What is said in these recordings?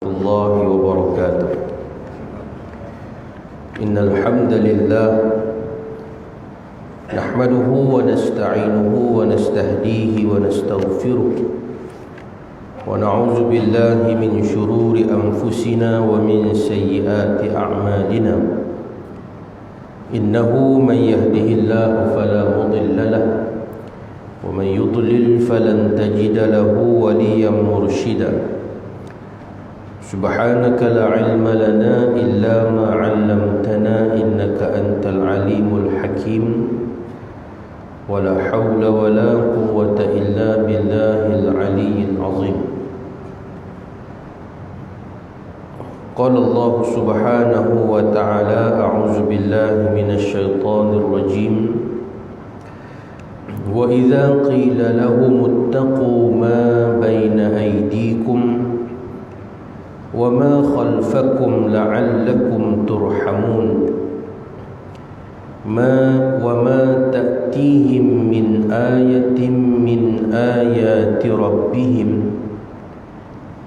الله وبركاته. إن الحمد لله نحمده ونستعينه ونستهديه ونستغفره ونعوذ بالله من شرور أنفسنا ومن سيئات أعمالنا. إنه من يهده الله فلا مضل له ومن يضلل فلن تجد له وليا مرشدا. سبحانك لا علم لنا إلا ما علمتنا إنك أنت العليم الحكيم. ولا حول ولا قوة إلا بالله العلي العظيم. قال الله سبحانه وتعالى: أعوذ بالله من الشيطان الرجيم. وإذا قيل لهم اتقوا ما بين أيديكم وما خلفكم لعلكم ترحمون وما تأتيهم من آية من آيات ربهم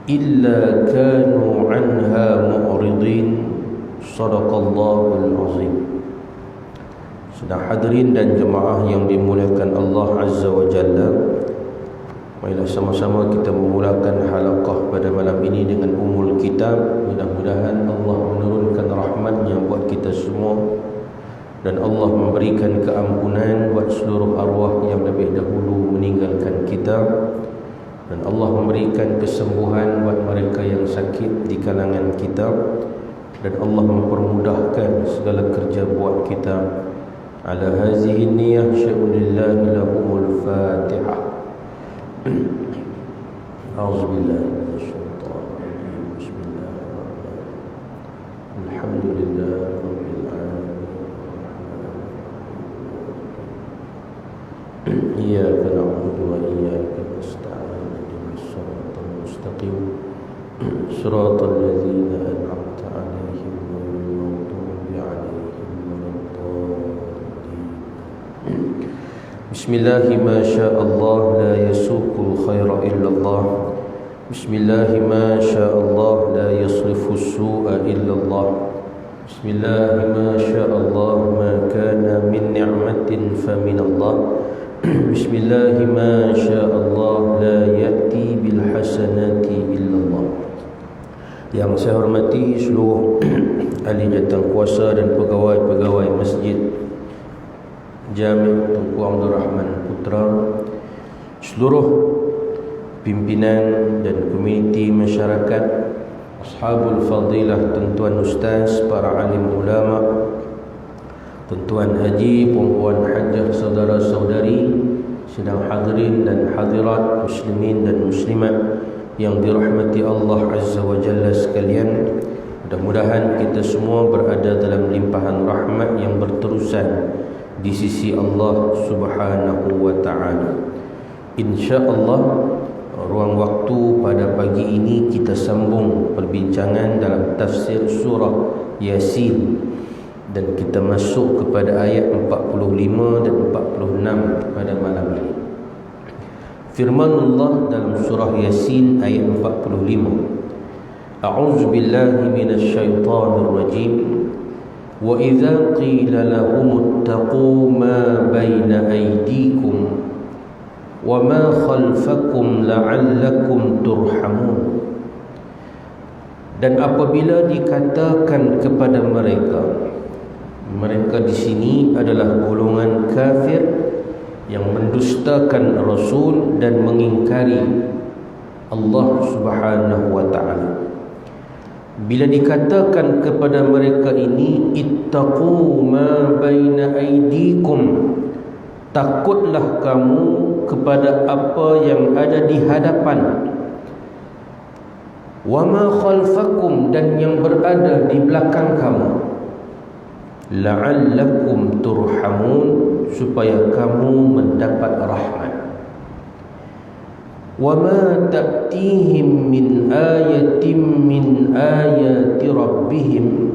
إلا كانوا عنها معرضين. صدق الله العظيم. Sedang hadirin dan jemaah yang dimuliakan Allah Azza wa Jalla, marilah sama-sama kita memulakan halaqah pada malam ini dengan umul kitab. Mudah-mudahan Allah menurunkan rahmatnya buat kita semua, dan Allah memberikan keampunan buat seluruh arwah yang lebih dahulu meninggalkan kita, dan Allah memberikan kesembuhan buat mereka yang sakit di kalangan kita, dan Allah mempermudahkan segala kerja buat kita. Ala hazihi niyah sya'ulillahi lahumul fatihah. A'udzubillahi minasyaitonir rajim. Bismillahirrahmanirrahim. Alhamdulillahi rabbil alamin. Iyyaka na'budu wa iyyaka nasta'in. Ihdinas siratal mustaqim. Shiratal ladzina an'amta 'alaihim ghairil maghdubi 'alaihim waladdallin. Bismillahi ma sya'allah la yasuqul khaira illallah. Bismillahi ma sya'allah la yasrifu su'a illallah. Bismillahi ma sya'allah ma kana min ni'matin faminallah. Bismillahi ma sya'allah la ya'ti bil hasanati illallah. Yang saya hormati seluruh ahli jawatankuasa dan pegawai-pegawai masjid Jami' Tunku Abdul Rahman Putra, seluruh pimpinan dan komuniti masyarakat, ashabul fadilah, tuan-tuan ustaz, para alim ulama, tuan-tuan haji, puan-puan hajjah, saudara-saudari, sedang hadirin dan hadirat, muslimin dan muslimat yang dirahmati Allah Azza wa Jalla sekalian. Mudah-mudahan kita semua berada dalam limpahan rahmat yang berterusan di sisi Allah Subhanahu wa ta'ala. InsyaAllah ruang waktu pada pagi ini kita sambung perbincangan dalam tafsir surah Yasin, dan kita masuk kepada ayat 45 dan 46 pada malam ini. Firman Allah dalam surah Yasin ayat 45. A'udzu billahi minasy syaithanir rajim. Wa idza qila lahum ittaqu ma baina aydikum wa ma khalfakum la'allakum turhamun. Dan apabila dikatakan kepada mereka, mereka di sini adalah golongan kafir yang mendustakan Rasul dan mengingkari Allah Subhanahu wa ta'ala. Bila dikatakan kepada mereka ini, ittaqu ma baina aydikum, takutlah kamu kepada apa yang ada di hadapan, wa ma khalfakum, dan yang berada di belakang kamu, la'allakum turhamun, supaya kamu mendapat rahmat. Wa ma ta'tihim min ayatin min ayati rabbihim,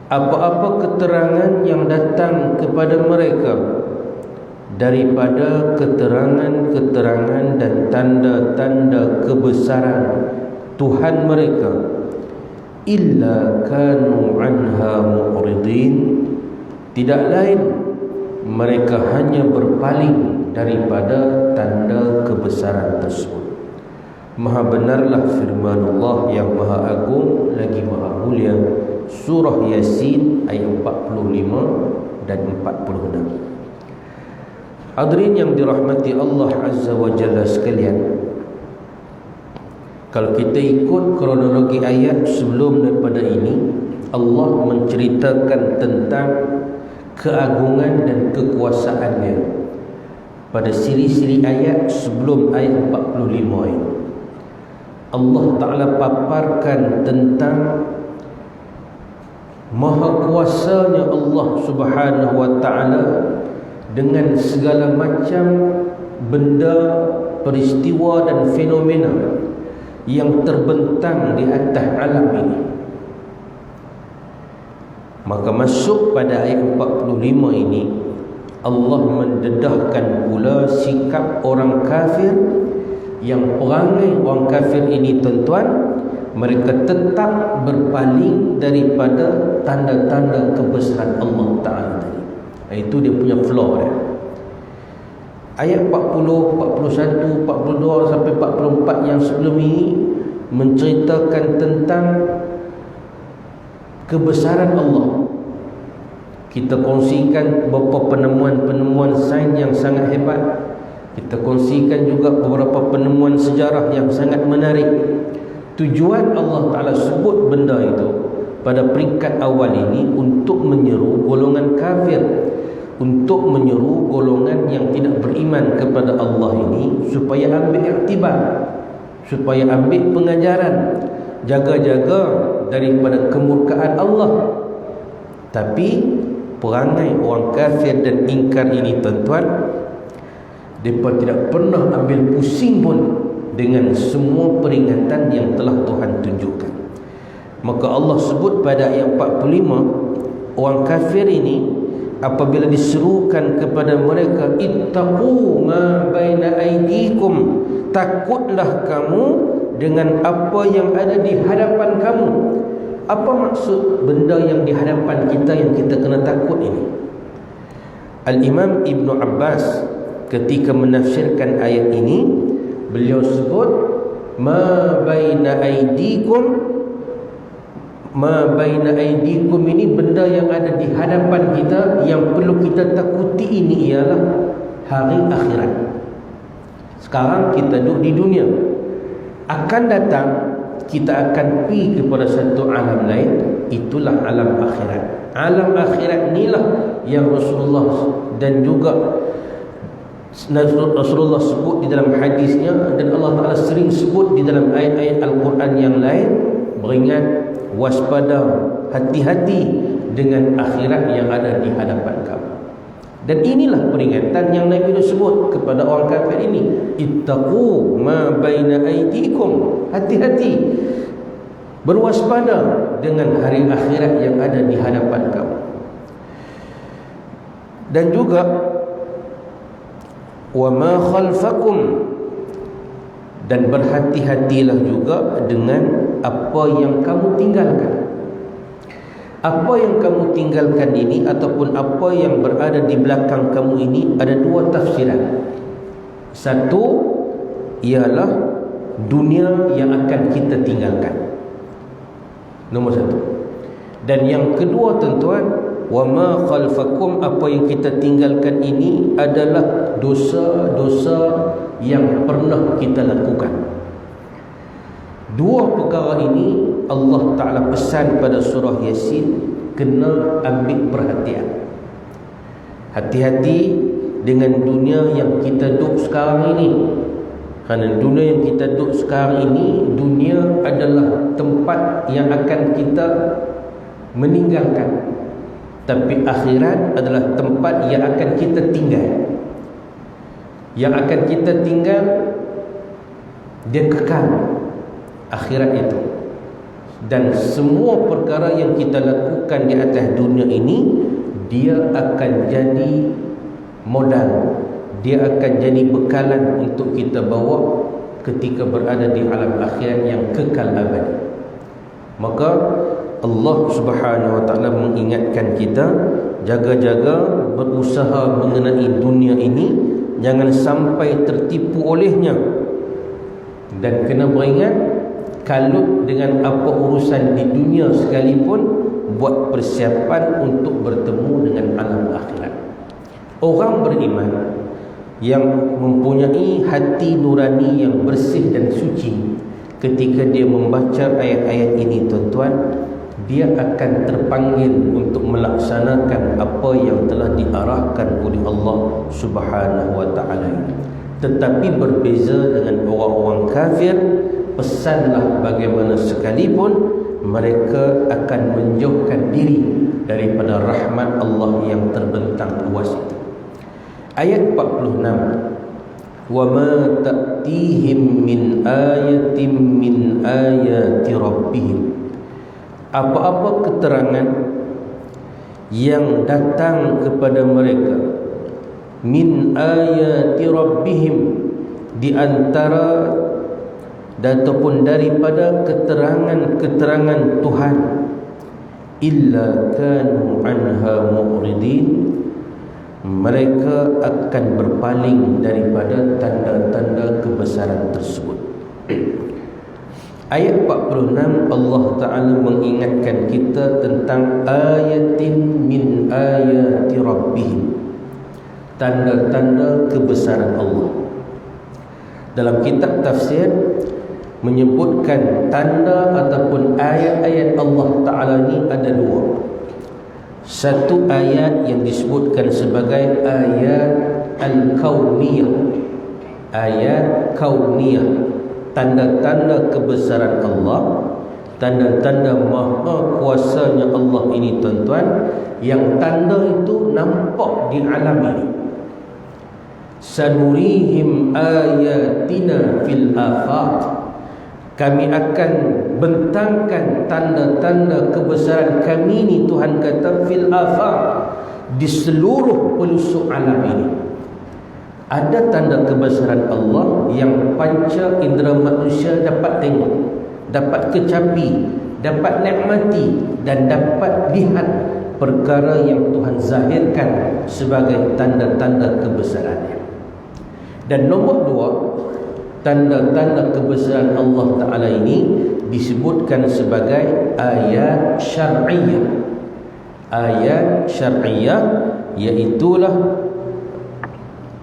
apa-apa keterangan yang datang kepada mereka daripada keterangan-keterangan dan tanda-tanda kebesaran Tuhan mereka, illa kanu anha mu'ridin, tidak lain mereka hanya berpaling daripada tanda kebesaran tersebut. Maha benarlah firman Allah yang maha agung lagi maha mulia. Surah Yasin ayat 45 dan 46. Hadirin yang dirahmati Allah Azza wa Jalla sekalian, kalau kita ikut kronologi ayat sebelum daripada ini, Allah menceritakan tentang keagungan dan kekuasaannya pada siri-siri ayat sebelum ayat 45 ini. Allah Ta'ala paparkan tentang maha kuasanya Allah Subhanahu wa Ta'ala dengan segala macam benda, peristiwa dan fenomena yang terbentang di atas alam ini. Maka masuk pada ayat 45 ini, Allah mendedahkan pula sikap orang kafir, yang perangai orang kafir ini tuan-tuan, mereka tetap berpaling daripada tanda-tanda kebesaran Allah Ta'ala tadi. Itu dia punya flaw dia. Ayat 40, 41, 42 sampai 44 yang sebelum ini menceritakan tentang kebesaran Allah. Kita kongsikan beberapa penemuan-penemuan sains yang sangat hebat. Kita kongsikan juga beberapa penemuan sejarah yang sangat menarik. Tujuan Allah Ta'ala sebut benda itu pada peringkat awal ini untuk menyeru golongan kafir, untuk menyeru golongan yang tidak beriman kepada Allah ini supaya ambil iktibar, supaya ambil pengajaran, jaga-jaga daripada kemurkaan Allah. Tapi perangai orang kafir dan ingkar ini tuan-tuan, mereka tidak pernah ambil pusing pun dengan semua peringatan yang telah Tuhan tunjukkan. Maka Allah sebut pada ayat 45, orang kafir ini apabila diserukan kepada mereka, ittaqu ma baina aydikum, takutlah kamu dengan apa yang ada di hadapan kamu. Apa maksud benda yang di hadapan kita yang kita kena takut ini? Al-Imam Ibn Abbas ketika menafsirkan ayat ini, beliau sebut ma baina aydikum, ma baina aydikum ini benda yang ada di hadapan kita, yang perlu kita takuti ini ialah hari akhirat. Sekarang kita duduk di dunia, akan datang kita akan pergi kepada satu alam lain, itulah alam akhirat. Alam akhirat inilah yang Rasulullah dan juga Rasulullah sebut di dalam hadisnya, dan Allah Ta'ala sering sebut di dalam ayat-ayat Al-Quran yang lain, beringat, waspada, hati-hati dengan akhirat yang ada di hadapan kamu. Dan inilah peringatan yang Nabi sebut kepada orang kafir ini, ittaqu ma baina aydikum, hati-hati, berwaspada dengan hari akhirat yang ada di hadapan kamu. Dan juga wa ma khalfakum, dan berhati-hatilah juga dengan apa yang kamu tinggalkan. Apa yang kamu tinggalkan ini ataupun apa yang berada di belakang kamu ini ada dua tafsiran. Satu ialah dunia yang akan kita tinggalkan, nombor satu. Dan yang kedua tuan-tuan, wa ma khalfakum, apa yang kita tinggalkan ini adalah dosa-dosa yang pernah kita lakukan. Dua perkara ini Allah Ta'ala pesan pada surah Yasin, kena ambil perhatian. Hati-hati dengan dunia yang kita duduk sekarang ini. Kerana dunia yang kita duduk sekarang ini, dunia adalah tempat yang akan kita meninggalkan. Tapi akhirat adalah tempat yang akan kita tinggal. Yang akan kita tinggal, dia kekal akhirat itu. Dan semua perkara yang kita lakukan di atas dunia ini, dia akan jadi modal, dia akan jadi bekalan untuk kita bawa ketika berada di alam akhirat yang kekal abadi. Maka Allah Subhanahu wa taala mengingatkan kita, jaga-jaga, berusaha mengenai dunia ini, jangan sampai tertipu olehnya. Dan kena beringat, kalut dengan apa urusan di dunia sekalipun, buat persiapan untuk bertemu dengan alam akhirat. Orang beriman yang mempunyai hati nurani yang bersih dan suci, ketika dia membaca ayat-ayat ini, tuan-tuan, dia akan terpanggil untuk melaksanakan apa yang telah diarahkan oleh Allah Subhanahu wa taala. Tetapi berbeza dengan orang-orang kafir, pesanlah bagaimana sekalipun mereka akan menjauhkan diri daripada rahmat Allah yang terbentang luas itu. Ayat 46, wa ma ta'tihim min ayatin min ayati rabbihim. Apa-apa keterangan yang datang kepada mereka min ayati rabbihim, di antara ataupun daripada keterangan-keterangan Tuhan, illa kanu anha mu'ridin, mereka akan berpaling daripada tanda-tanda kebesaran tersebut. Ayat 46, Allah Ta'ala mengingatkan kita tentang ayatin min ayati rabbihim, tanda-tanda kebesaran Allah. Dalam kitab tafsir menyebutkan tanda ataupun ayat-ayat Allah Ta'ala ni ada dua. Satu ayat yang disebutkan sebagai ayat al-kauniyah, ayat kauniyah, tanda-tanda kebesaran Allah, tanda-tanda maha kuasanya Allah ini, tuan-tuan, yang tanda itu nampak di alam ini. Sanurihim ayatina fil afaq, kami akan bentangkan tanda-tanda kebesaran kami ini, Tuhan kata, fil afaq, di seluruh pelosok alam ini. Ada tanda kebesaran Allah yang panca indera manusia dapat tengok, dapat kecapi, dapat nikmati, dan dapat lihat perkara yang Tuhan zahirkan sebagai tanda-tanda kebesarannya. Dan nombor dua, tanda-tanda kebesaran Allah Ta'ala ini disebutkan sebagai ayat syar'iyah. Ayat syar'iyah iaitulah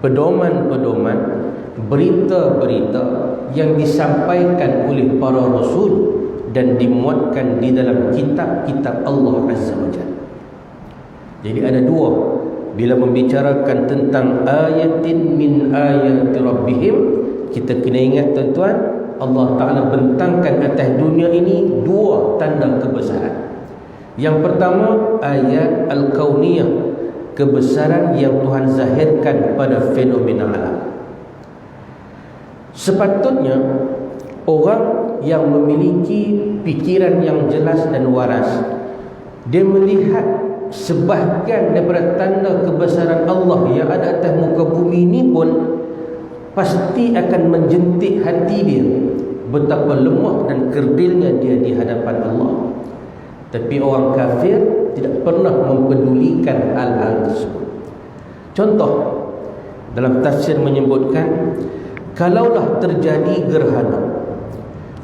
pedoman-pedoman, berita-berita yang disampaikan oleh para rasul dan dimuatkan di dalam kitab-kitab Allah Azza wa Jalla. Jadi ada dua. Bila membicarakan tentang ayatin min ayati rabbihim, kita kena ingat, tuan-tuan, Allah Ta'ala bentangkan atas dunia ini dua tanda kebesaran. Yang pertama, ayat al-kauniyah, kebesaran yang Tuhan zahirkan pada fenomena alam. Sepatutnya orang yang memiliki fikiran yang jelas dan waras, dia melihat sebahagian daripada tanda kebesaran Allah yang ada atas muka bumi ini pun pasti akan menjentik hati dia betapa lemah dan kerdilnya dia di hadapan Allah. Tapi orang kafir tidak pernah mempedulikan hal-hal tersebut. Contoh, dalam tafsir menyebutkan, kalaulah terjadi gerhana,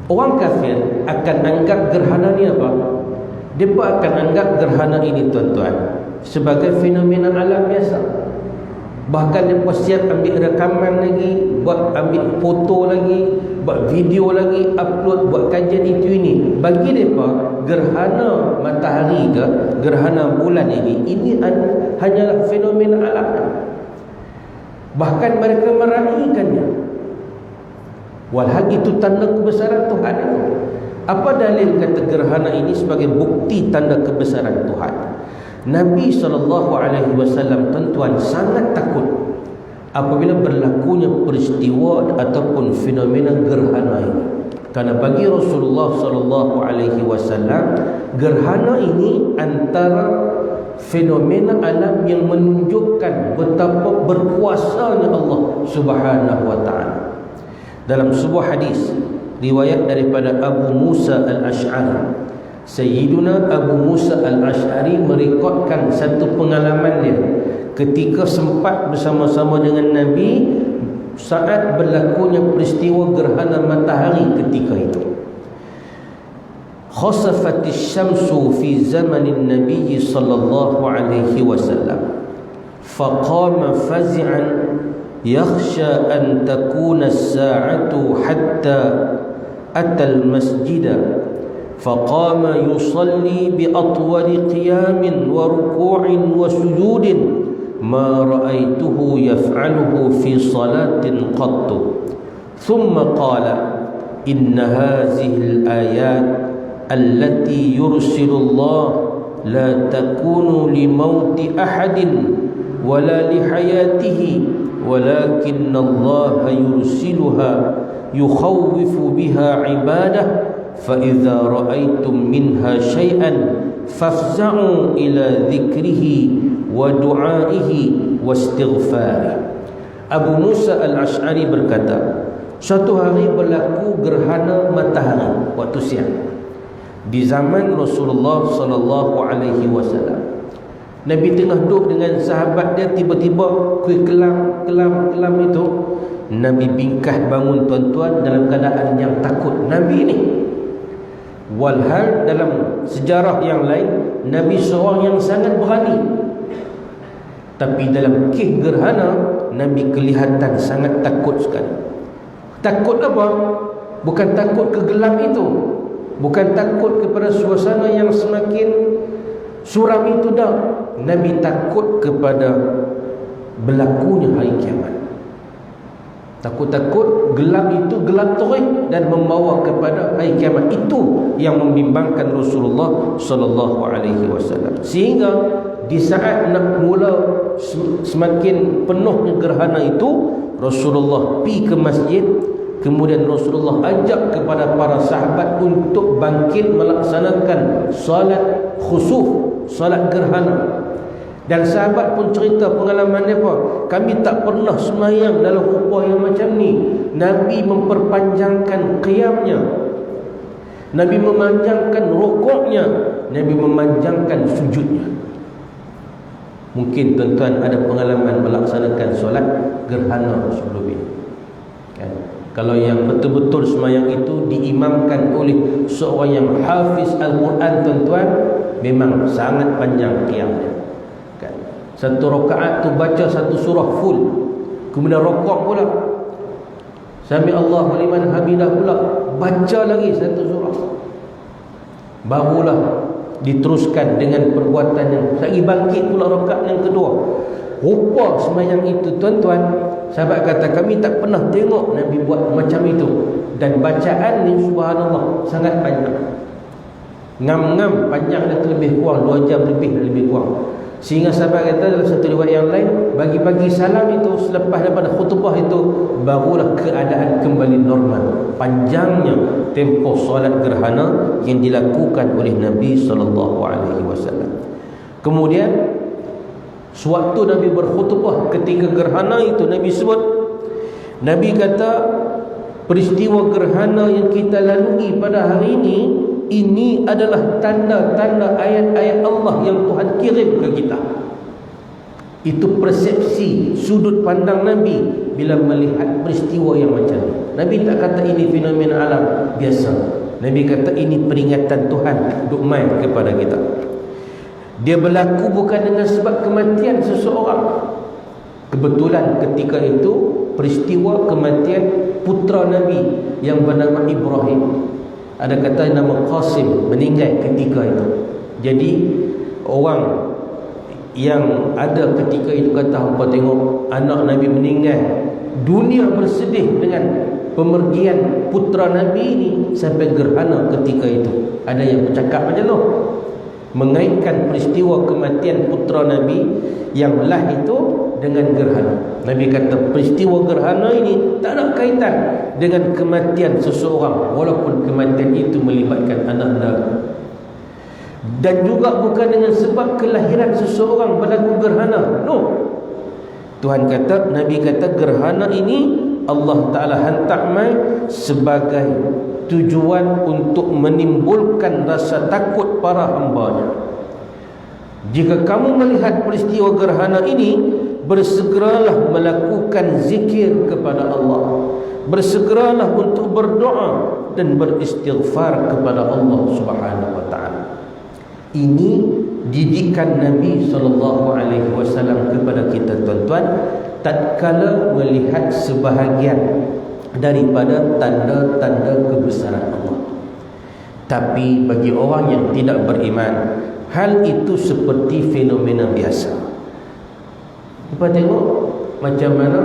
orang kafir akan anggap gerhana ni apa? Mereka akan anggap gerhana ini, tuan-tuan, sebagai fenomena alam biasa. Bahkan mereka siap ambil rekaman lagi, buat ambil foto lagi, buat video lagi, upload, buat kajian itu ini. Bagi mereka, gerhana matahari ke gerhana bulan ini hanyalah fenomena alam. Bahkan mereka meraihkannya. Walhal itu tanda kebesaran Tuhan. Apa dalil kata gerhana ini sebagai bukti tanda kebesaran Tuhan? Nabi SAW, tuan-tuan, sangat takut apabila berlakunya peristiwa ataupun fenomena gerhana ini. Karena bagi Rasulullah SAW, gerhana ini antara fenomena alam yang menunjukkan betapa berkuasanya Allah Subhanahu wa ta'ala. Dalam sebuah hadis riwayat daripada Abu Musa al-Ash'ari, Sayyiduna Abu Musa al-Ash'ari merekodkan satu pengalaman dia ketika sempat bersama-sama dengan Nabi saat berlakunya peristiwa gerhana matahari ketika itu. Khasafatis syamsu fi zamanin Nabi sallallahu alaihi wasallam, faqama fazi'an yakhsha an takuna as-sa'atu hatta ata al-masjida فقام يصلي بأطول قيام وركوع وسجود ما رأيته يفعله في صلاة قط ثم قال إن هذه الآيات التي يرسل الله لا تكون لموت أحد ولا لحياته ولكن الله يرسلها يخوف بها عباده فإذا رأيتم منها شيئا فافزعوا إلى ذكره ودعائه واستغفاره. Abu Musa al-Ash'ari berkata, suatu hari berlaku gerhana matahari waktu siang di zaman Rasulullah sallallahu alaihi wasallam. Nabi tengah duduk dengan sahabat dia, tiba-tiba kelam itu Nabi bingkah bangun tuan-tuan dalam keadaan yang takut. Nabi ni walhal dalam sejarah yang lain Nabi seorang yang sangat berani, tapi dalam kisah gerhana Nabi kelihatan sangat takut sekali. Takut apa? Bukan takut ke gelap itu, bukan takut kepada suasana yang semakin suram itu dah. Nabi takut kepada berlakunya hari kiamat. Takut-takut gelap itu gelap terik dan membawa kepada hari kiamat. Itu yang membimbangkan Rasulullah sallallahu alaihi wasallam. Sehingga di saat nak mula semakin penuhnya gerhana itu, Rasulullah pergi ke masjid. Kemudian Rasulullah ajak kepada para sahabat untuk bangkit melaksanakan salat khusuf, salat gerhana. Dan sahabat pun cerita pengalaman mereka, kami tak pernah sembahyang dalam rupa yang macam ni. Nabi memperpanjangkan qiyamnya, Nabi memanjangkan rukuknya, Nabi memanjangkan sujudnya. Mungkin tuan-tuan ada pengalaman melaksanakan solat gerhana sebelum ini, kan? Kalau yang betul-betul sembahyang itu diimamkan oleh seorang yang hafiz Al-Quran, tuan-tuan, memang sangat panjang qiyamnya. Satu rakaat tu baca satu surah full, kemudian rukuk pula, sami Allahu liman hamidah pula, baca lagi satu surah, barulah diteruskan dengan perbuatan yang lagi bangkit pula rakaat yang kedua. Rupa sembahyang itu, tuan-tuan, sahabat kata kami tak pernah tengok Nabi buat macam itu. Dan bacaan ni subhanallah sangat panjang, ngam-ngam panjang dia lebih kurang 2 jam lebih kurang. Sehingga sahabat kata dalam satu riwayat yang lain, bagi-bagi salam itu selepas daripada khutbah itu barulah keadaan kembali normal. Panjangnya tempoh solat gerhana yang dilakukan oleh Nabi sallallahu alaihi wasallam. Kemudian sewaktu Nabi berkhutbah ketika gerhana itu, Nabi sebut, Nabi kata, peristiwa gerhana yang kita lalui pada hari ini adalah tanda-tanda ayat-ayat Allah yang Tuhan kirim ke kita. Itu persepsi sudut pandang Nabi bila melihat peristiwa yang macam ni. Nabi tak kata ini fenomena alam biasa. Nabi kata ini peringatan Tuhan duk main kepada kita. Dia berlaku bukan dengan sebab kematian seseorang. Kebetulan ketika itu peristiwa kematian putera Nabi yang bernama Ibrahim. Ada kata nama Qasim meninggal ketika itu. Jadi orang yang ada ketika itu kata, hampa tengok anak Nabi meninggal, dunia bersedih dengan pemergian putera Nabi ini sampai gerhana ketika itu. Ada yang bercakap macam tu, mengaitkan peristiwa kematian putera Nabi yang lah itu dengan gerhana. Nabi kata peristiwa gerhana ini tak ada kaitan dengan kematian seseorang, walaupun kematian itu melibatkan anak-anak. Dan juga bukan dengan sebab kelahiran seseorang berlaku gerhana. No. Tuhan kata, Nabi kata gerhana ini Allah Ta'ala hantar mai sebagai tujuan untuk menimbulkan rasa takut para hamba-Nya. Jika kamu melihat peristiwa gerhana ini, bersegeralah melakukan zikir kepada Allah, bersegeralah untuk berdoa dan beristighfar kepada Allah Subhanahu wa taala. Ini didikan Nabi SAW kepada kita, tuan-tuan, tatkala melihat sebahagian daripada tanda-tanda kebesaran Allah. Tapi bagi orang yang tidak beriman, hal itu seperti fenomena biasa. Kita tengok macam mana,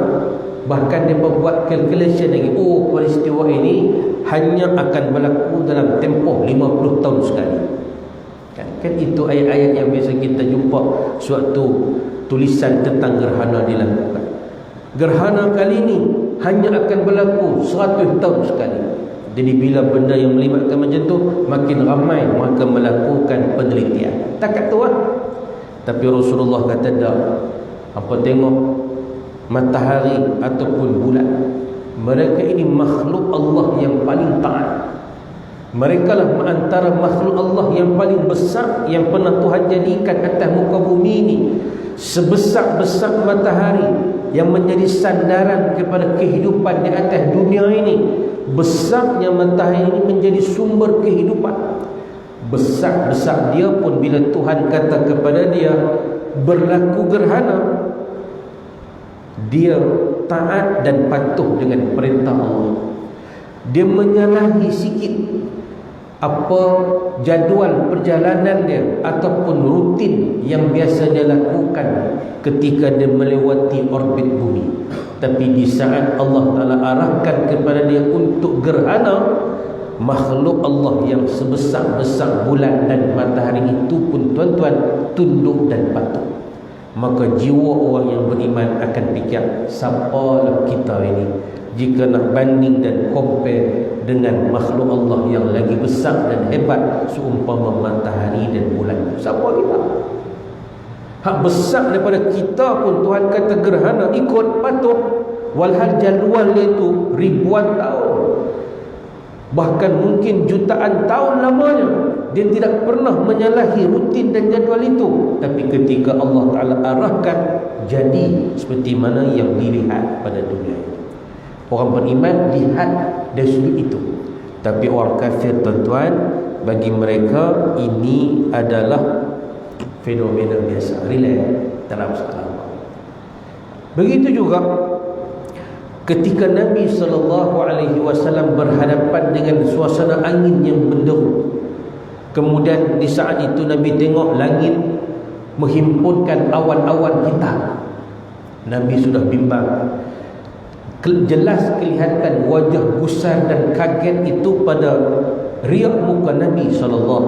bahkan dia buat calculation lagi. Oh, peristiwa ini hanya akan berlaku dalam tempoh 50 tahun sekali. Kan itu ayat-ayat yang biasa kita jumpa suatu tulisan tentang gerhana dilakukan. Gerhana kali ini hanya akan berlaku 100 tahun sekali. Jadi bila benda yang melibatkan macam tu, makin ramai mereka melakukan penelitian. Takat tu lah. Tapi Rasulullah kata dah, apa tengok matahari ataupun bulan, mereka ini makhluk Allah yang paling taat. Mereka lah antara makhluk Allah yang paling besar yang pernah Tuhan jadikan atas muka bumi ini. Sebesar-besar matahari yang menjadi sandaran kepada kehidupan di atas dunia ini, besarnya matahari ini menjadi sumber kehidupan. Besar-besar dia pun bila Tuhan kata kepada dia berlaku gerhana, dia taat dan patuh dengan perintah Allah. Dia menyalahi sikit apa jadual perjalanan dia ataupun rutin yang biasa dia lakukan ketika dia melewati orbit bumi. Tapi di saat Allah Ta'ala arahkan kepada dia untuk gerhana, makhluk Allah yang sebesar-besar bulan dan matahari itu pun, tuan-tuan, tunduk dan patuh. Maka jiwa orang yang beriman akan fikir, siapalah kita ini jika nak banding dan compare dengan makhluk Allah yang lagi besar dan hebat seumpama matahari dan bulan. Siapa kita? Hak besar daripada kita pun Tuhan kata gerhana, ikut patuh, walhal jadual dia itu ribuan tahun, bahkan mungkin jutaan tahun lamanya. Dia tidak pernah menyalahi rutin dan jadual itu. Tapi ketika Allah Ta'ala arahkan, jadi seperti mana yang dilihat pada dunia itu. Orang beriman lihat dari sudut itu. Tapi orang kafir, tuan-tuan, bagi mereka ini adalah fenomena biasa, relax, tak ada masalah. Begitu juga ketika Nabi SAW berhadapan dengan suasana angin yang menderu, kemudian di saat itu Nabi tengok langit menghimpunkan awan-awan hitam, Nabi sudah bimbang. Jelas kelihatan wajah gusar dan kaget itu pada riak muka Nabi SAW.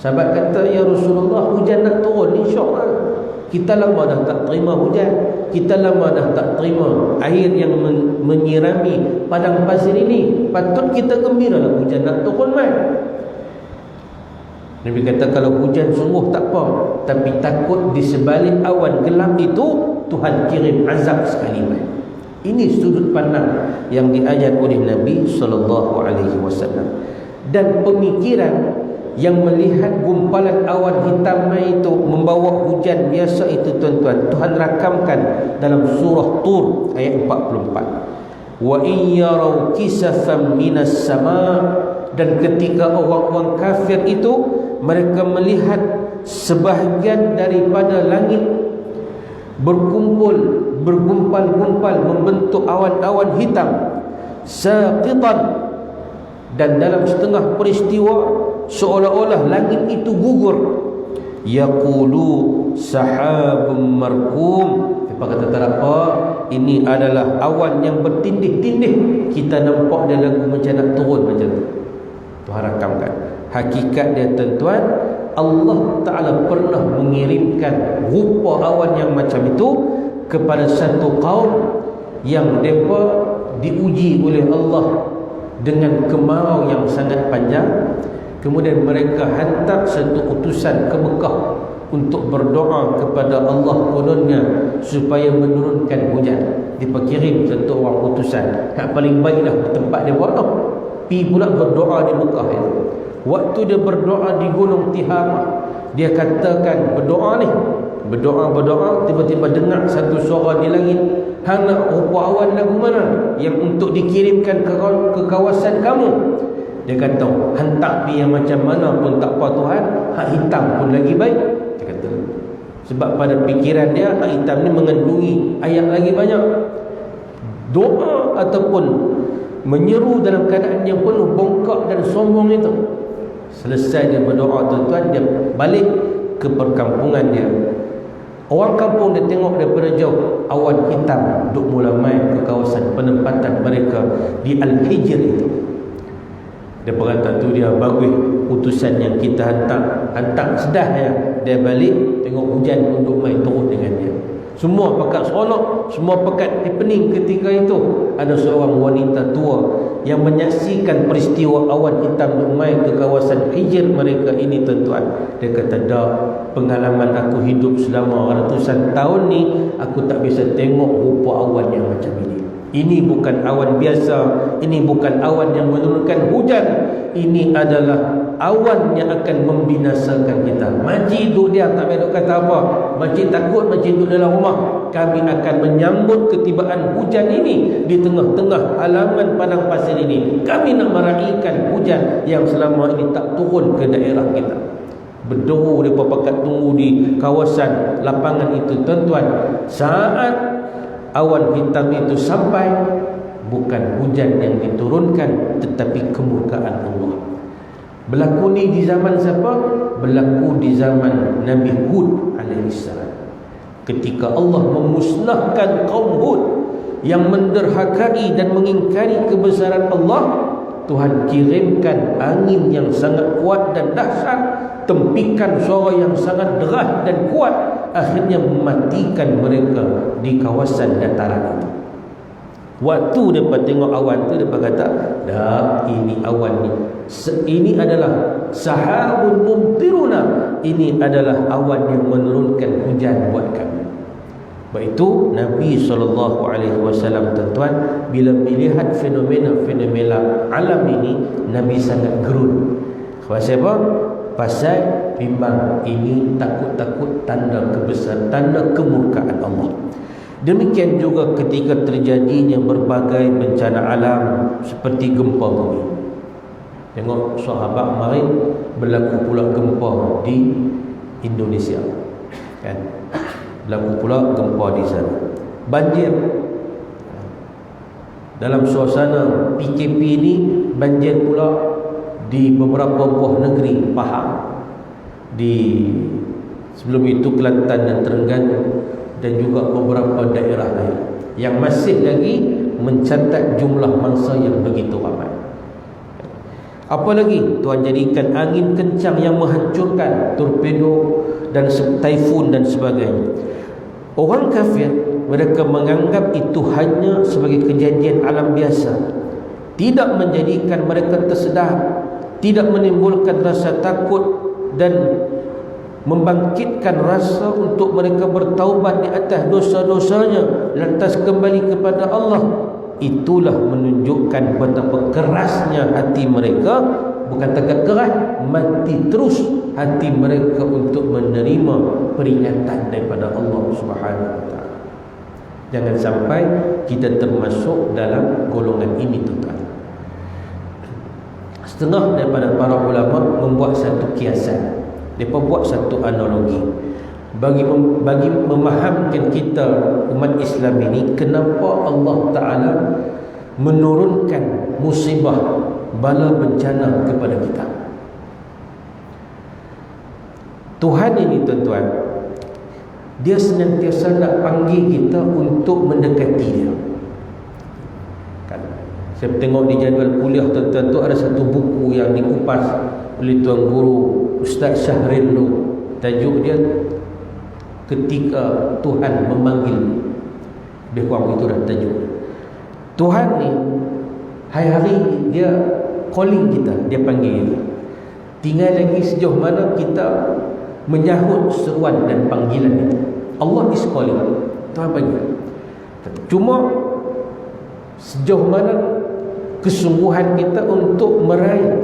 Sahabat kata, ya Rasulullah, hujan nak turun, insyaAllah. Kita lama dah tak terima hujan, kita lama dah tak terima air yang menyirami padang pasir ini. Patut kita gembira lah hujan nak turun, man. Nabi kata, kalau hujan sungguh tak apa, tapi takut di sebalik awan gelap itu Tuhan kirim azab sekali, man. Ini sudut pandang yang diajar oleh Nabi SAW. Dan pemikiran yang melihat gumpalan awan hitam itu membawa hujan biasa itu, tuan-tuan, Tuhan rakamkan dalam surah Tur ayat 44. Wa in yarau kisafan minas sama, dan ketika orang-orang kafir itu mereka melihat sebahagian daripada langit berkumpul, bergumpal-gumpal membentuk awan-awan hitam saqitan, dan dalam setengah peristiwa seolah-olah langit itu gugur. Yaqulu sahabun markum, apa kata tak apa, ini adalah awan yang bertindih-tindih, kita nampak dia lagu macam nak turun macam tu. Tuhan rakamkan. Hakikat dia, tuan-tuan, Allah Ta'ala pernah mengirimkan rupa awan yang macam itu kepada satu kaum yang mereka diuji oleh Allah dengan kemarau yang sangat panjang. Kemudian mereka hantar satu utusan ke Mekah untuk berdoa kepada Allah kononnya supaya menurunkan hujan. Dia kirim satu orang utusan, hak paling baiklah tempat dia buat tu. Pi pula berdoa di Mekah itu. Waktu dia berdoa di Gunung Tihamah, dia katakan berdoa ni, berdoa tiba-tiba dengar satu suara di langit, hang nak rupa awan lagu mana yang untuk dikirimkan ke kawasan kamu? Dia kata, hantar dia yang macam mana pun tak apa Tuhan, hak hitam pun lagi baik. Dia kata, sebab pada fikiran dia hak hitam ni mengandungi ayat lagi banyak. Doa ataupun menyeru dalam keadaan yang penuh bongkak dan sombong itu. Selesai dia berdoa tuan-tuan, dia balik ke perkampungan dia. Orang kampung dia tengok daripada jauh awan hitam duk mula main ke kawasan penempatan mereka di Al-Hijr itu. Dia berkata tu dia bagus utusan yang kita hantar sedah ya. Dia balik tengok hujan untuk main turun dengan dia. Semua pakat seronok, semua pakat happening ketika itu. Ada seorang wanita tua yang menyaksikan peristiwa awan hitam duk main ke kawasan Hijr mereka ini tuan-tuan. Dia kata, dah pengalaman aku hidup selama ratusan tahun ni, aku tak bisa tengok rupa awan yang macam ini. Ini bukan awan biasa, ini bukan awan yang menurunkan hujan. Ini adalah awan yang akan membinasakan kita. Makcik duduk dia tak payah kata apa. Makcik takut, makcik duduk dalam rumah. Kami akan menyambut ketibaan hujan ini di tengah-tengah halaman padang pasir ini. Kami nak meraihkan hujan yang selama ini tak turun ke daerah kita. Berderu mereka pakat tunggu di kawasan lapangan itu tuan-tuan. Saat awan hitam itu sampai, bukan hujan yang diturunkan tetapi kemurkaan Allah. Berlaku ni di zaman siapa? Berlaku di zaman Nabi Hud alaihissalam. Ketika Allah memusnahkan kaum Hud yang menderhakai dan mengingkari kebesaran Allah, Tuhan kirimkan angin yang sangat kuat dan dahsyat, tempikan suara yang sangat deras dan kuat, akhirnya mematikan mereka di kawasan dataran itu. Waktu mereka tengok awan tu, mereka kata, dah ini awan ni, ini adalah sahabun mumtiruna, ini adalah awan yang menurunkan hujan buat kami. Sebab itu Nabi SAW tuan-tuan, bila melihat fenomena-fenomena alam ini, Nabi sangat gerun. Pasal apa? Pasal bimbang ini takut-takut tanda kebesaran, tanda kemurkaan Allah. Demikian juga ketika terjadinya berbagai bencana alam seperti gempa bumi. Tengok sahabat kemarin berlaku pula gempa di Indonesia, kan? Berlaku pula gempa di sana. Banjir. Dalam suasana PKP ini, banjir pula di beberapa buah negeri Pahang. Di sebelum itu Kelantan dan Terengganu, dan juga beberapa daerah lain yang masih lagi mencatat jumlah mangsa yang begitu ramai. Apalagi Tuhan jadikan angin kencang yang menghancurkan, torpedo dan taifun dan sebagainya. Orang kafir, mereka menganggap itu hanya sebagai kejadian alam biasa, tidak menjadikan mereka tersedar, tidak menimbulkan rasa takut dan membangkitkan rasa untuk mereka bertaubat di atas dosa-dosanya, lantas kembali kepada Allah. Itulah menunjukkan betapa kerasnya hati mereka. Bukan tegak keras, mati terus hati mereka untuk menerima peringatan daripada Allah Subhanahu wa taala. Jangan sampai kita termasuk dalam golongan ini tuan-tuan. Setengah daripada para ulama membuat satu kiasan. Mereka buat satu analogi bagi memahamkan kita umat Islam ini, kenapa Allah Ta'ala menurunkan musibah, bala bencana kepada kita. Tuhan ini tuan-tuan, dia senantiasa nak panggil kita untuk mendekati dia, kan? Saya tengok di jadual kuliah tuan-tuan tu ada satu buku yang dikupas oleh Tuan Guru Ustaz Syahril Nur. Tajuk dia Ketika Tuhan Memanggil. Lebih kurang itu dah tajuk. Tuhan ni hari-hari dia calling kita, dia panggil kita. Tinggal lagi sejauh mana kita menyahut seruan dan panggilan itu. Allah is calling. Tuhan panggil. Cuma sejauh mana kesungguhan kita untuk meraih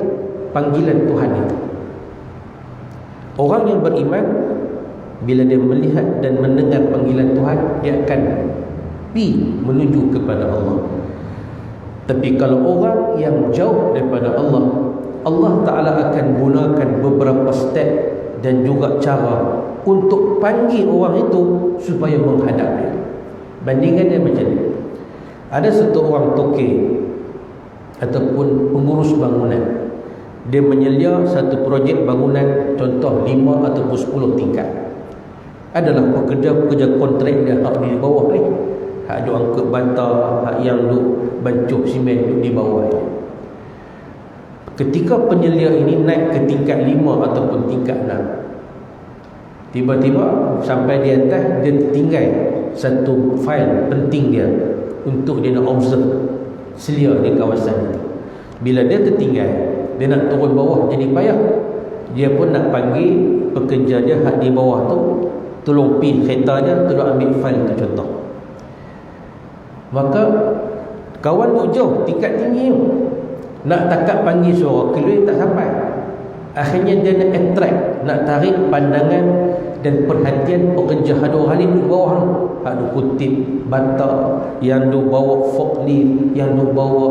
panggilan Tuhan itu. Orang yang beriman, bila dia melihat dan mendengar panggilan Tuhan, dia akan pergi menuju kepada Allah. Tapi kalau orang yang jauh daripada Allah, Allah Ta'ala akan gunakan beberapa step dan juga cara untuk panggil orang itu supaya menghadap dia. Bandingannya macam ni. Ada satu orang tokey ataupun pengurus bangunan, dia menyelia satu projek bangunan, contoh 5 ataupun 10 tingkat. Adalah pekerja-pekerja kontrak dia hak di bawah ni, hak duk angkut bata, hak yang duk bancuh simen duk di bawah ni. Ketika penyelia ini naik ke tingkat 5 ataupun tingkat 6, tiba-tiba sampai di atas, dia tinggal satu file penting dia untuk dia nak observe selia di kawasan itu. Bila dia tertinggal, dia nak turun bawah jadi payah. Dia pun nak panggil pekerja dia hak di bawah tu, tolong pin kereta dia, tolong ambil file tu contoh. Maka kawan tu jauh, tingkat tinggi tu, nak takap panggil suara, keluar tak sampai. Akhirnya dia nak attract, nak tarik pandangan dan perhatian pekerja hadu halim di bawah tu. Hak duk kutip bata, yang duk bawa forklift, yang duk bawa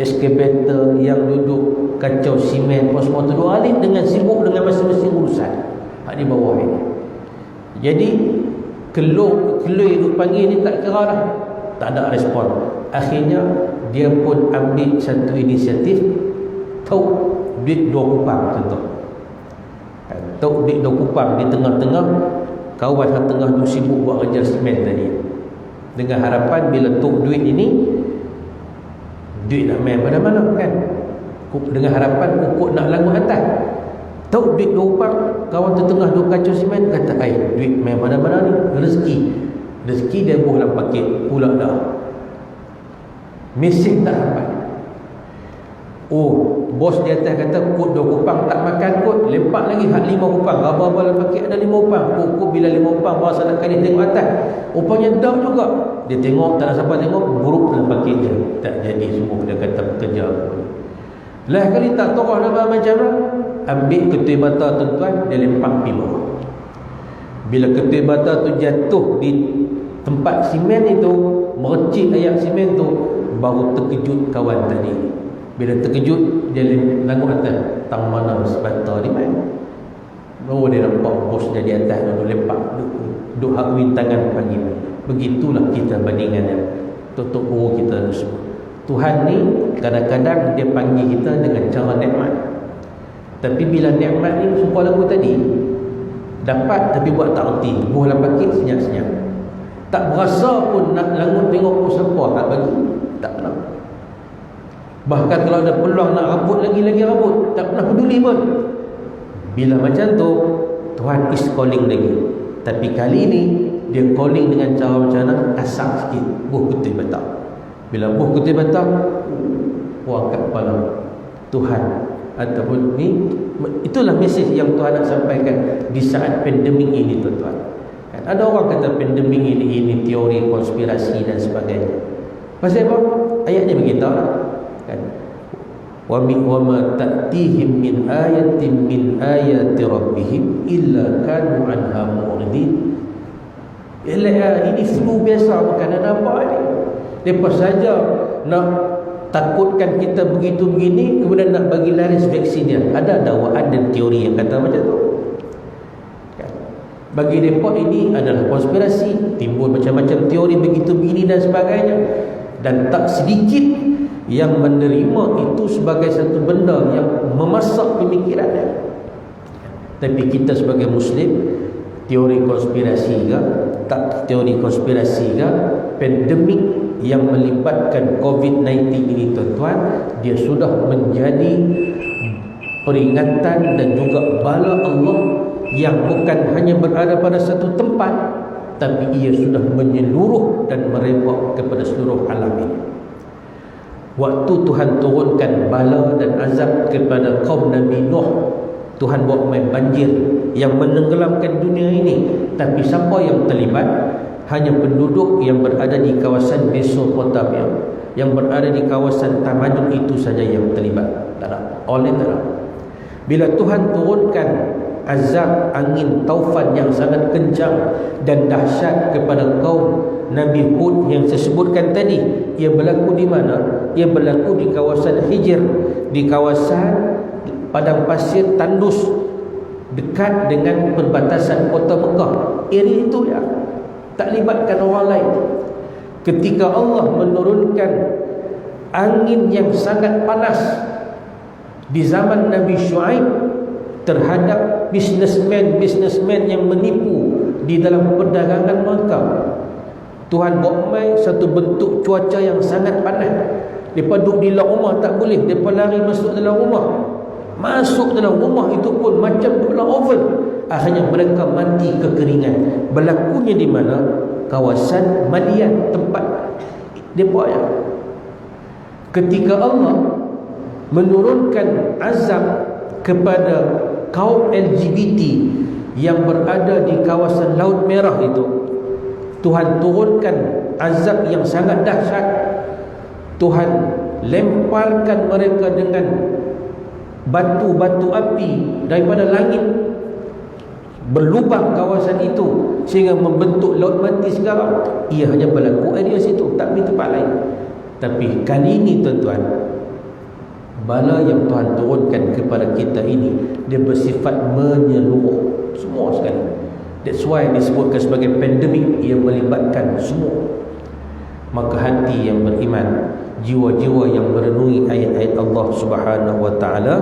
excavator, yang duduk kacau simen, semua tu duk halim dengan sibuk dengan masing-masing urusan hak di bawah ni. Jadi keluar duk panggil ni tak kira dah, tak ada respon. Akhirnya dia pun ambil satu inisiatif, tahu duit 2 kupang contoh. Tahu duit 2 kupang di tengah-tengah kawan yang tengah tu sibuk buat kerja semen tadi, dengan harapan bila tok duit ini, duit nak main mana-mana kan, dengan harapan pokok nak langut atas. Tahu duit 2 kupang, kawan tu tengah duk kacau semen, kata duit main mana-mana ni, rezeki dia buah dalam paket pula dah, mesej tak sampai. Oh, bos di atas kata kod 2 kupang tak makan kot, lepak lagi hak 5 kupang. Abang-abang dalam paket ada 5 kupang. Kok bila 5 kupang masa nak kali tengok atas, rupanya dah juga. Dia tengok tak nak sampai tengok, buruk dalam paket dia. Tak jadi semua, dia kata pekerja. Lah kali tak tahu nak buat macam mana, ambil ketui bata tuan-tuan, dia lempak pergi bawah. Bila ketui bata tu jatuh di tempat simen itu, merecik ayak simen tu, baru terkejut kawan tadi. Bila terkejut, dia langut atas, tang mana sebata ni main. Oh, dia nampak bos dia di atas, duduk lepak, duduk hakuin tangan panggil. Begitulah kita bandingannya, tutup guru kita semua. Tuhan ni kadang-kadang dia panggil kita dengan cara nikmat. Tapi bila nikmat ni, sumpah lagu tadi, dapat tapi buat tak erti, buah dalam paket senyap-senyap, tak berasa pun nak langut tengok siapa nak bagi, tak pernah. Bahkan kalau ada peluang nak rabut lagi rabut, tak pernah peduli pun. Bila macam tu, Tuhan is calling lagi. Tapi kali ini dia calling dengan cara macam mana? Kasar sikit, buh kutip batak. Bila buh kutip batak, angkat kepala Tuhan. Ataupun ni, itulah mesej yang Tuhan nak sampaikan di saat pandemik ini tuan-tuan. Ada orang kata pandemik ini teori konspirasi dan sebagainya. Pasal apa? Ayatnya beritahu kan, wa ma ta'tihim min ayatin min ayati rabbihim illa kanu anha mu'ridin. Ini flu biasa, bukan ada apa ni. Lepas saja nak takutkan kita begitu begini, kemudian nak bagi laris vaksinnya. Ada dakwaan dan teori yang kata macam tu kan? Bagi mereka ini adalah konspirasi, timbul macam-macam teori begitu begini dan sebagainya. Dan tak sedikit yang menerima itu sebagai satu benda yang memasak pemikirannya. Tapi kita sebagai Muslim, teori konspirasi ke, tak teori konspirasi ke, pandemik yang melibatkan COVID-19 ini tuan-tuan, dia sudah menjadi peringatan dan juga bala Allah yang bukan hanya berada pada satu tempat, tapi ia sudah menyeluruh dan merebak kepada seluruh alam ini. Waktu Tuhan turunkan bala dan azab kepada kaum Nabi Nuh, Tuhan buat main banjir yang menenggelamkan dunia ini. Tapi siapa yang terlibat? Hanya penduduk yang berada di kawasan Mesopotamia, yang berada di kawasan tamadun itu saja yang terlibat. Tak ada. Oleh tak. Bila Tuhan turunkan azab angin taufan yang sangat kencang dan dahsyat kepada kaum Nabi Hud yang saya sebutkan tadi, ia berlaku di mana? Ia berlaku di kawasan Hijr, di kawasan padang pasir tandus dekat dengan perbatasan kota Mekah. Area itu ya, tak libatkan orang lain. Ketika Allah menurunkan angin yang sangat panas di zaman Nabi Shu'aib terhadap bisnesmen yang menipu di dalam perdagangan mereka, Tuhan buat mai satu bentuk cuaca yang sangat panas. Mereka duduk di dalam rumah tak boleh, mereka lari masuk dalam rumah. Masuk dalam rumah itu pun macam dalam oven. Akhirnya mereka mati kekeringan. Berlakunya di mana? Kawasan Madian, tempat mereka ya. Ketika Allah menurunkan azab kepada kaum LGBT yang berada di kawasan Laut Merah itu, Tuhan turunkan azab yang sangat dahsyat. Tuhan lemparkan mereka dengan batu-batu api daripada langit, berlubang kawasan itu sehingga membentuk laut mati sekarang. Ia hanya berlaku area situ, tak di tempat lain. Tapi kali ini tuan-tuan, bala yang Tuhan turunkan kepada kita ini, dia bersifat menyeluruh, semua sekali. That's why disebutkan sebagai pandemik. Ia melibatkan semua. Maka hati yang beriman, jiwa-jiwa yang merenungi ayat-ayat Allah Subhanahu wa ta'ala,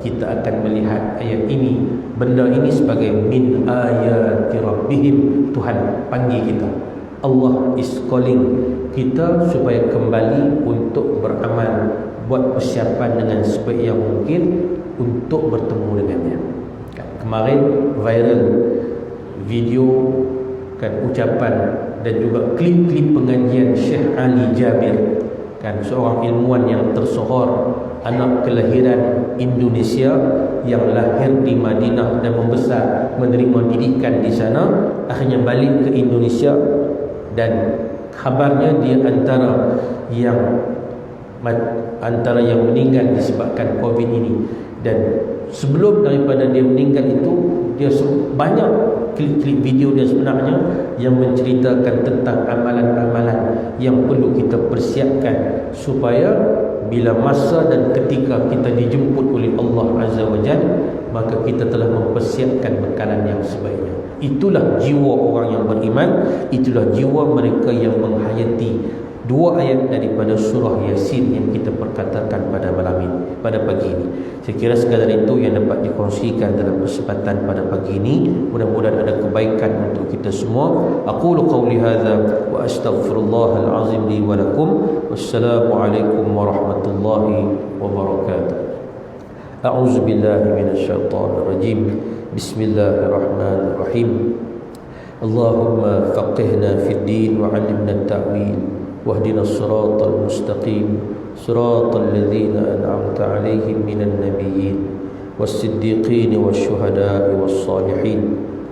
kita akan melihat ayat ini, benda ini sebagai min ayati rabbihim. Tuhan panggil kita, Allah is calling kita supaya kembali untuk beramal, buat persiapan dengan sebaik yang mungkin untuk bertemu dengannya. Kemarin viral video kan, ucapan dan juga klip-klip pengajian Syekh Ali Jabir kan, seorang ilmuwan yang tersohor, anak kelahiran Indonesia yang lahir di Madinah dan membesar menerima didikan di sana, akhirnya balik ke Indonesia dan kabarnya dia antara yang meninggal disebabkan COVID ini. Dan sebelum daripada dia meninggal itu, dia banyak klip-klip video dia sebenarnya yang menceritakan tentang amalan-amalan yang perlu kita persiapkan supaya bila masa dan ketika kita dijemput oleh Allah Azza wa Jalla, maka kita telah mempersiapkan bekalan yang sebaiknya. Itulah jiwa orang yang beriman, itulah jiwa mereka yang menghayati dua ayat daripada surah Yasin yang kita perkatakan pada malam ini, pada pagi ini. Saya kira sekadar itu yang dapat dikongsikan dalam kesempatan pada pagi ini. Mudah-mudahan ada kebaikan untuk kita semua. Aqulu qawli hadza wa astaghfirullahal azim li wa lakum. Wassalamualaikum warahmatullahi wabarakatuh. A'udzu billahi minasyaitonir rajim. Bismillahirrahmanirrahim. Allahumma faqihna fid din wa 'allimna at-ta'wil. واهدنا الصراط المستقيم صراط الذين أنعمت عليهم من النبيين والصديقين والشهداء والصالحين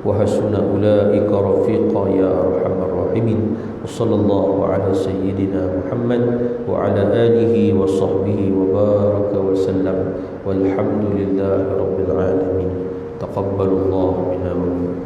وحسن أولئك رفيقا يا أرحم الراحمين وصلى الله على سيدنا محمد وعلى آله وصحبه وبارك وسلم والحمد لله رب العالمين. تقبل الله منا ومنكم.